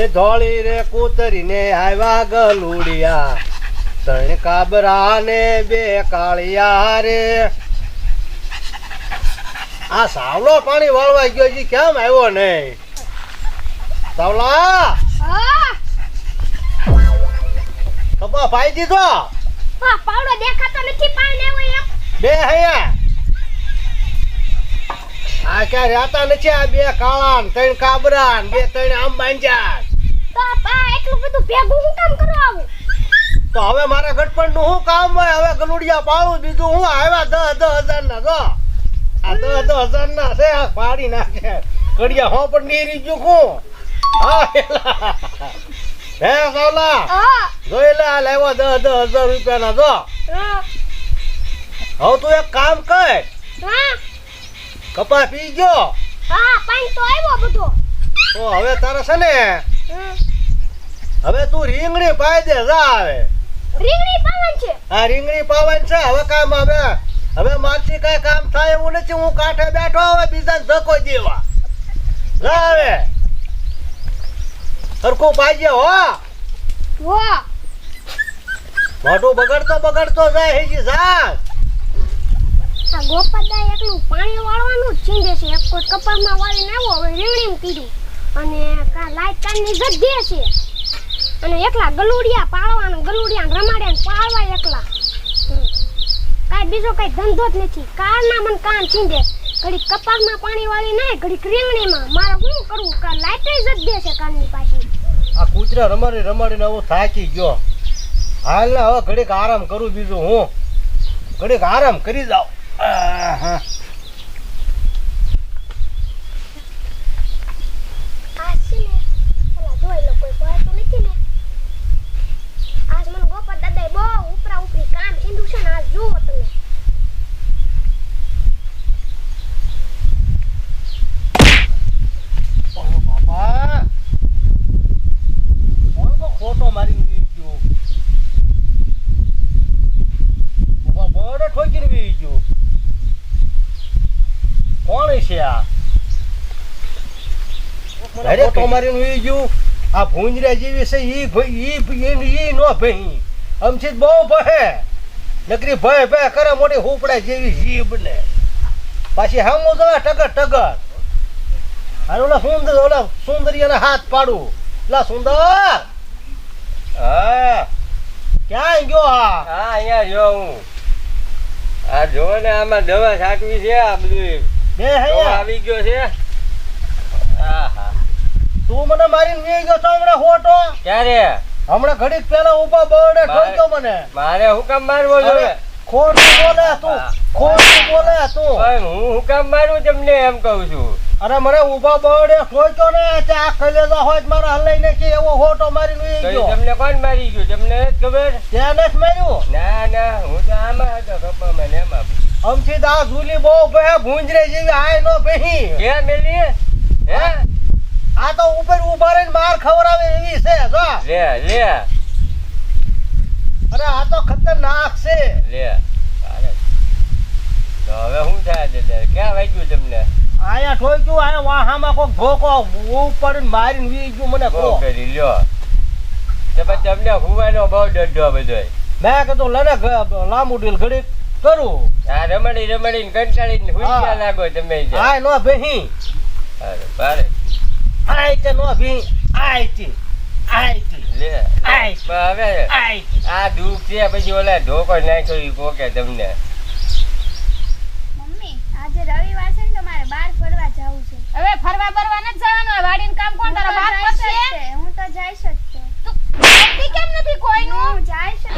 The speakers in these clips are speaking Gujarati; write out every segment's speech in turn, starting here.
એ ધોળી રે કૂતરીને આવ્યા ગલુડિયા, ત્રણ કાબરા ને બે કાળિયા રે. આ સાવલો પાણી વાળવા ગયો છે, કેમ આવ્યો નહીં? સાવલા કપા પાઈ દીધો? પાવડો દેખાતો નથી. પાણી લેવો બે હૈયા આ ક્યાં રહેતા નથી. આ બે કાળા ત્રણ કાબરા બે ત્રણ આમ બાંધ્યા. તો પા એટલું બધું ભેગું હું કામ કરવા આવું? તો હવે મારા ગટપણ નું શું કામ હોય? હવે ગલુડિયા પાડું, બીજું હું આવ્યા 10,000 ના. જો આ 10,000 ના છે, આ પાડી નાખે કડિયા. હો પણ નીરી ગયું હું. હા હે સાવલા જોઈ લે, આ લેવા 10,000 રૂપિયા ના. જો હવે તું એક કામ કર, કપા પી ગયો? હા પાણી તો આવ્યો બધો. તો હવે તારે છે ને, હવે તું રીંગણી પાઈ દે. જા હવે રીંગણી પાવન છે. આ રીંગણી પાવન છે. હવે કામ હવે મારથી કઈ કામ થાય એવું નથી. હું કાંઠે બેઠો, હવે બીજાને ધક્કો દેવા. જા હવે સરખું પાઈ હો. મોઢું બગડતો જાય. હેજી જા. આ ગોપાદા એકલું પાણી વાળવાનું જ ચીંધે છે. એક કોઈ કપાસમાં વાળીને આવ્યો, હવે રીંગણીમાં કીધું, અને લાઈટ કાનની ગદ્દે છે, અને એકલા ગલુડિયા પાળવાનું, ગલુડિયા રમાડ્યા પાળવા એકલા. કાંઈ બીજો કઈ ધંધો જ નથી. કારના મને કાન ચીંધે, ઘડીક કપાસમાં પાણી વાળી નહીં, ઘડીક રીંગણીમાં. મારે શું કરવું? લાઈટ ગદ્દે છે કાનની પાછી. આ કૂતરા રમાડીને હું થાકી ગયો. હાલ ને હવે ઘડીક આરામ કરું. બીજું હું ઘડીક આરામ કરી જાઉં. ખોટો મારીને વી ગયો. બડે ઠોકીને વી ગયો. કોણ છે આ? અરે તો મારીને વી ગયું. આ ભૂંજરા જેવી છે, ઈ નો ભઈ અમથી બહુ ભહે. નકરી ભય કરે મોટી હુપડા જેવી જીભ ને. પાછી હામો જવા ટગર. અરે ઓલા સુંદરીયાના હાથ પાડું. લા સુંદર, હા ક્યાં ગયો? હા અહીંયા જો હું. આ જો ને આમાં દવા છાંટવી છે. આ બધું બે હૈયા આવી ગયો છે. આહા તું મને મારીને વી ગયો છો હમણાં ખોટો. ક્યારે? હમણાં ઘડીક પેલા ઉભા બરડે ઠોક્યો મને. મારે હુકમ મારવો જોઈએ? ખોટું બોલે તું. હું હુકમ મારું તમને એમ કહું છું. અરે મને ઉભા બરડે ઠોક્યો ને, આ કલેજા હોય મારા હલાઈ નાખી એવો ખોટો મારીને વી ગયો. તમને કોણ મારી ગયું? તમને ખબર? ત્યાં નથી માર્યું. ના હું તો આમાં હતો કપામાં ને એમાં. અમથી આ ઝૂલી બહુ ભે ભૂંજરે જેવી આય નો ભહી. ક્યાં મેલી? હે આ તો ઉપર ઉભા રહીને માર ખવડાવે એવી છે. જો લે અરે આ તો ખતરનાક છે. લે તો હવે શું થાય છે? ક્યાં વાગ્યું તમને? આયા ઠોક્યું. આયા વાહામાં કોક ધોકો ઉપર મારીને વી ગયું. મને બહુ કરી લ્યો. તો પછી તમને હુવાનો બહુ ડઢો બધો. મેં કીધું લને લાંબુ ડીલ ઘડી કરું. આ રમડીને કંટાળીને હુઈ ગયા લાગો તમે. આય નો ભહી. અરે બારે આય તે નો ભહી. આય લે હવે આ દુઃખ છે. પછી ઓલા ધોકો નાખ્યો ઈ કોકે તમને. મમ્મી આજે રવિવાર છે ને, તો મારે બહાર ફરવા જવું છે. હવે ફરવા બરવા નથી જવાનું. આ વાડીનું કામ કોણ તારા બાપ કરશે? હું તો જઈશ જ તે. તું કરતી કેમ નથી કોઈનું? હું જઈશ જ.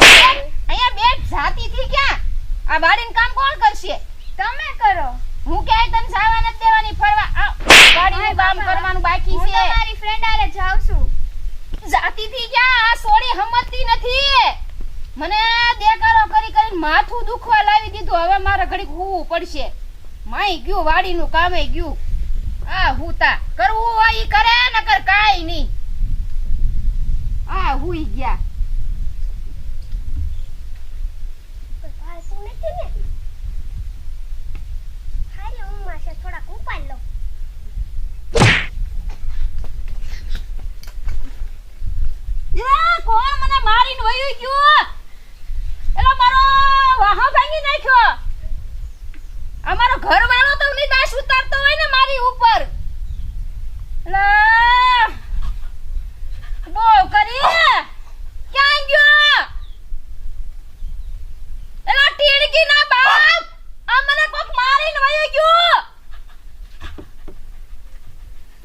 અહીંયા બેઠ જાતીથી ક્યાં? આ વાડીનું કામ કોણ કરશે? તમે કરો. હું ક્યાંય તને જવા નથી દેવાની ફરવા. આ વાડીનું કામ કરવાનું બાકી હું છે. તો મારી ફ્રેન્ડ આરે જાઉં છું. જાતીથી ક્યાં? આ સોડી હમતી નથી. મને દેકારો કરીને માથું દુખવા લાવી દીધું. હવે મારે ઘડીક હુવું પડશે. માઈ ગયું વાડીનું કામે ગયું. આ હુતા કરવું હોય ઈ કરે, નકર કાઈ નહીં. આ હુઈ ગયા. પાછું નથી ને. હાલે હું માસે થોડાક ઉપાડ લઉં. કોણ મને મારીને વયું ગયું? એલો મારો વાહો ભાંગી નાખ્યો. અમારો ઘરવાળો તો ની દાસ ઉતારતો હોય ને મારી ઉપર. એલા બો કરી ક્યાં ગયો? એલા ટીડકી ના બાપ, આ મને કોક મારીને વયું ગયું.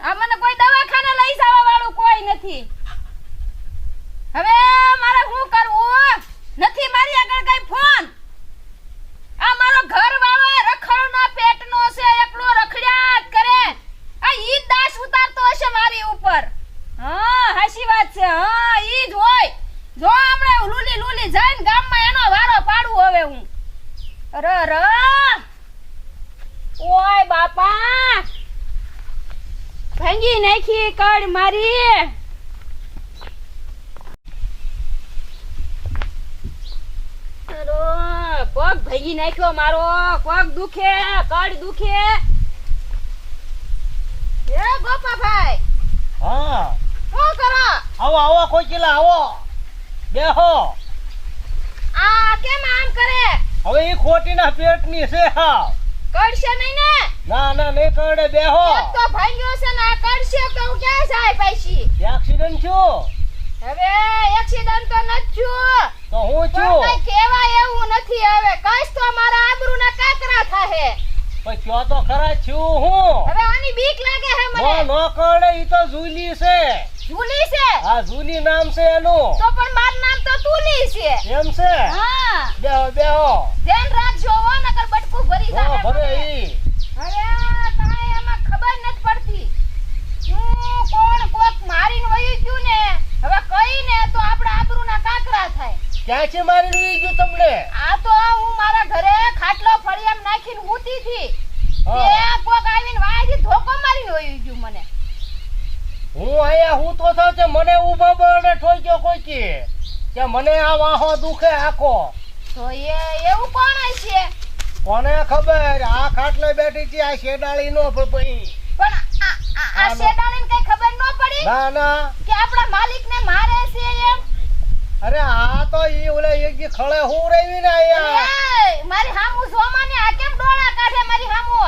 આ મને કોઈ દવાખાને લઈ જવા વાળું કોઈ નથી. હવે મારે શું કરવું? નથી મારી આગળ કઈ ફોન. આ મારો ઘરવાળો રખડના પેટનો છે, એકલો રખડ્યા જ કરે. આ ઈ દાસ ઉતારતો હશે મારી ઉપર. હા હાચી વાત છે. હા ઈ જ હોય. જો હમણે લુલી લુલી જઈને ગામમાં એનો વારો પાડું હવે હું. અરે ઓય બાપા, ભાંગી નાખી કડ મારી. પગ ભાંગી નાખ્યો મારો. પગ દુખે, કડ દુખે. એ ગોપાભાઈ હા શું કરો? આવો આવો કોકિલા આવો, બેહો. આ કેમ આમ કરે? હવે ઈ ખોટીના પેટની છે. હા કડશે નહીં ને? ના ના નહીં કરડે, બેહો. એક તો ભાંગ્યો છે ને આ કડશે તો ક્યાં જાય પૈસી? એક્સિડન્ટ થયો હવે એક્સિડન્ટ તો નથી થયો, તો હું પણ છું કઈ કહેવાય એવું નથી. હવે કઈશ તો મારા આબરૂના કાકરા થાહે. પણ કયો તો ખરા છું હું. હવે આની બીક લાગે હે નો મને. નો કરડે, ઈ તો ઝૂલી છે. ઝૂલી છે આ ઝૂલી નામ છે એનું. તો પણ મારું નામ તો તુલી છે. એમ છે. હા બેહો બેહો. ધ્યાન રાખજો હો, નકર બટકું ભરી હો જાહે ભરે મને. ઈ. હવે તાય એમાં ખબર નથી પડતી. હું કોણ કોક મારીને વયું ગયું ને, હવે કઈ ને તો આપણા આબરૂના કાકરા થાય. ક્યાં છે મારી લઈ ગયું તમને? આ તો હું મારા ઘરે ખાટલો ફળિયામ નાખીને ઊતી હતી. હા. તે કોક આવીને વાયથી ધોકો મારીને વયું ગયું મને. હું અહીંયા હું તો થાવ છે, મને ઊભા બળને ઠોક્યો કોઈકી કે મને આ વાહો દુખે આખો. તો એવું કોણ હશે? કોને ખબર? આ ખાટલે બેઠી છે, આ શેડાળી નો પપઈ. પણ આ શેડાણીને કઈ ખબર ન પડી ના ના, કે આપણા માલિકને મારે છે એમ? અરે આ તો ઈ ઓલે એક દી ખળે હું રહી ને અહીંયા. એય, મારી હામુ જોમાને આ કેમ ડોળા કાઢે મારી હામુ?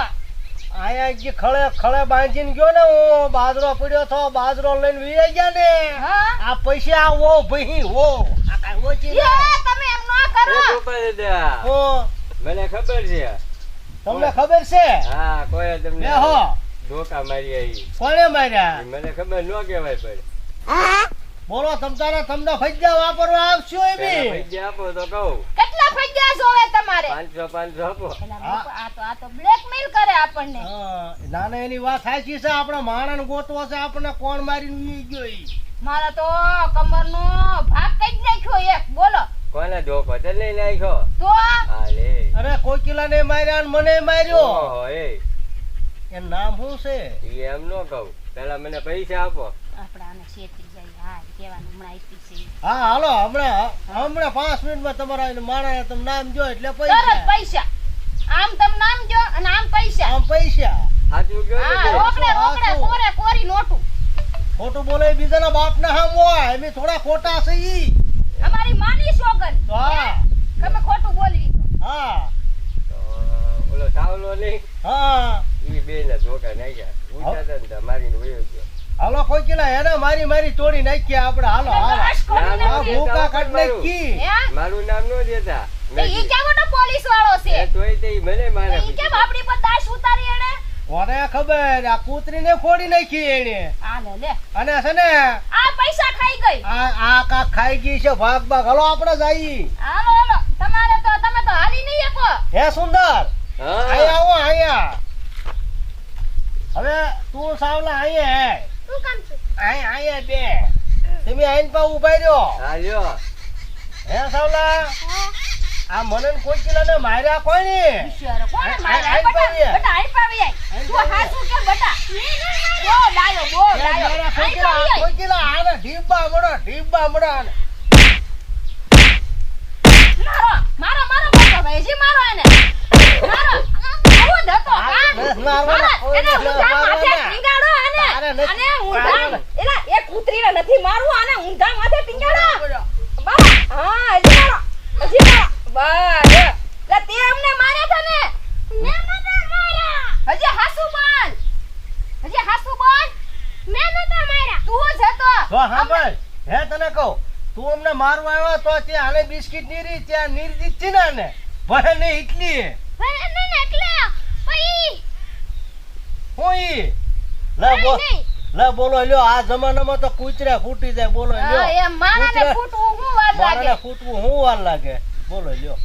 આયા એક દી ખળે ખળે બાંધીને ગયો ને, હું બાજરો પડ્યો તો, બાજરો લઈને વી ગયા ને. હા આ પૈસા વો ભાઈ વો આ કાંઈ ઓછી એ ના. તમે એમ ન કરો. એ ગોપાલ દાદા, હો, મને ખબર છે. તમને ખબર છે? હા, કોઈ તમને બેહો. ધોકા મારી આવી. કોણે માર્યા? મને ખબર ન કહેવાય પણ બોલો તમને ફજ્જા વાપરવા આવશો એ પેલા બી. પૈસા આપો તો કહું. કેટલા ફગ્યા જોવે તમારે? 500 આપો. આ તો બ્લેકમેલ કરે આપણને. હા, ના ના એની વાત સાચી છે. આપણા માણસ ગોતવો છે, આપણને કોણ મારીને વી ગયો ઈ. મારા તો કમરનો ભાગ કઈ નાખ્યો એક. બોલો કોને ધોકો તે લઈ નાખ્યો? તો હા લે. અરે કોકિલાને માર્યા ને મને માર્યો. ઓહો, એનું નામ શું છે? ઈ એમ ન કહું. પેલા મને પૈસા આપો. આપણે આને છેતરી જાય. હા કહેવાનું હમણાં આપી છે. હા હાલો, હમણાં 5 મિનિટમાં તમારા માણસ તમે નામ જો એટલે તરત પૈસા. પૈસા. આમ તમ નામ જો અને આમ પૈસા. આમ પૈસા. સાચું કહો હા ને? રોકડે રોકડે સાચું. કોરે કોરી નોટું. ખોટું બોલે બીજાના બાપના હામ હોય, એમ થોડા ખોટા છે ઈ. અમારી માની સોગન. તો હા તમે ખોટું બોલવી તો. હા તો ઓલો સાવલો નહીં, હા ઈ બે ને ધોકા નાખ્યા. ઉઠાતા ને તો મારીને વયો ગયો. હાલો કોકિલા, એને મારી તોડી નાખ્યા આપણે. હાલો હાલો, બસ કરી ના, ના, આ નાખી. ભૂકા કાઢ નાખી. હે? મારું નામ ન દેતા. તો ઈ કેમ મોટો પોલીસ વાળો છે? એ તોય તે ઈ મને મારે ઈ કેમ આપણી પર દાસ ઉતારી એને? કોને ખબર? આ કૂતરીને ફોડી નાખી એને. આ લે લે. અને છે ને આ પૈસા ખાઈ ગઈ. આ કાક ખાઈ ગઈ છે. ભાગ હાલો આપણે જઈએ. હાલો હાલો. તમે તો હાલી નહીં શકો. હે સુંદર, હા અહીંયા આવો અહીંયા. હવે તું સાવલા અહીંયા હે. શું કામ છે? અહીંયા બે તમે આઈન પા ઉભા રહ્યો. હા લ્યો. હે સાવલા, આ મને કોકિલાને માર્યા કોણે? ઈશ્વર, કોણે આ- માર્યા? આ- બટા, આ- બટા, આઈ પાવી આઈ. તું હાચું કે બટા? બો ડાયો, બો ડાયો. આઈ પાવી આઈ. કોકિલા આને ઢીબા મડો આને. મારો મોટો ભાઈ છે, મારો એને. મારો. આવું જ હતો, હા? બસ મારો. મારો. એને ઊંધા માથે ટીંગાડો આને. તારે નથી. અને ઊંધા. એલા, એ કૂતરીને નથી મારવું, આને ઊંધા માથે ટીંગાડો. હે તને કહું તું અમને મારવા આવ્યો તો ત્યાં આને બિસ્કિટ નીરી ત્યાં નીરજી છે ને આને ભલે ને એટલી ભલે ને એટલે પઈ હું ઈ લે બોલ નહીં લે બોલો લ્યો આ જમાનામાં તો કૂતરા ફૂટી જાય બોલો લ્યો હા, એમ માણાને કૂતરા- ફૂટવું હું વાર મારાને લાગે ફૂટવું હું વાર લાગે બોલો લ્યો